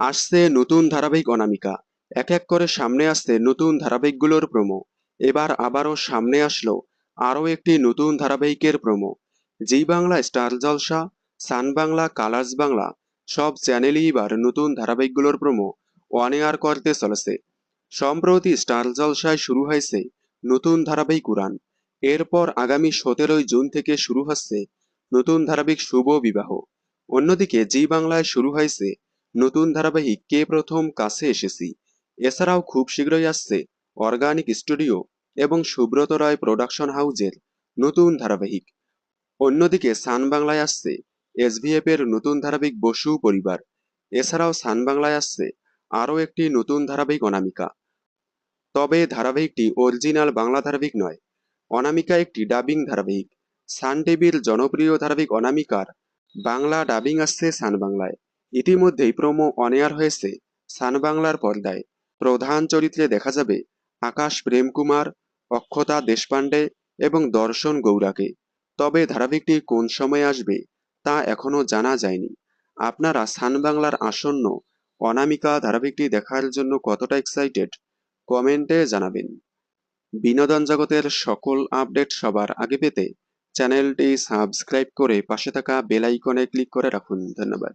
আসছে নতুন ধারাবাহিক অনামিকা। এক এক করে সামনে আসছে নতুন ধারাবাহিকগুলোর প্রোমো। এবার আবারও সামনে আসলো আরও একটি নতুন ধারাবাহিকের প্রোমো। জি বাংলা, স্টার জলসা, সান বাংলা, কালার্স বাংলা সব চ্যানেলই এবার নতুন ধারাবাহিকগুলোর প্রোমো অন এয়ার করতে চলেছে। সম্প্রতি স্টার জলসায় শুরু হয়েছে নতুন ধারাবাহিক উড়ান। এরপর আগামী 17ই জুন থেকে শুরু হচ্ছে নতুন ধারাবাহিক শুভ বিবাহ। অন্যদিকে জি বাংলায় শুরু হয়েছে নতুন ধারাবাহিক কে প্রথম কাছে এসেছি। এছাড়াও খুব শীঘ্রই আসছে অর্গানিক স্টুডিও এবং সুব্রত রায় প্রোডাকশন হাউজের নতুন ধারাবাহিক। অন্যদিকে সান বাংলায় আসছে এসভিএফ এর নতুন ধারাবাহিক বসু পরিবার। এছাড়াও সান বাংলায় আসছে আরও একটি নতুন ধারাবাহিক অনামিকা। তবে ধারাবাহিকটি অরিজিনাল বাংলা ধারাবাহিক নয়। অনামিকা একটি ডাবিং ধারাবাহিক। সান টিভির জনপ্রিয় ধারাবাহিক অনামিকার বাংলা ডাবিং আসছে সান বাংলায়। ইতিমধ্যেই প্রোমো অন এয়ার হয়েছে সান বাংলার পর্দায়। প্রধান চরিত্রে দেখা যাবে আকাশ প্রেমকুমার, অক্ষতা দেশপান্ডে এবং দর্শন গৌড়াকে। তবে ধারাবাহিকটি কোন সময়ে আসবে তা এখনো জানা যায়নি। আপনারা সান বাংলার আসন্ন অনামিকা ধারাবাহিকটি দেখার জন্য কতটা এক্সাইটেড কমেন্টে জানাবেন। বিনোদন জগতের সকল আপডেট সবার আগে পেতে চ্যানেলটি সাবস্ক্রাইব করে পাশে থাকা বেল আইকনে ক্লিক করে রাখুন। ধন্যবাদ।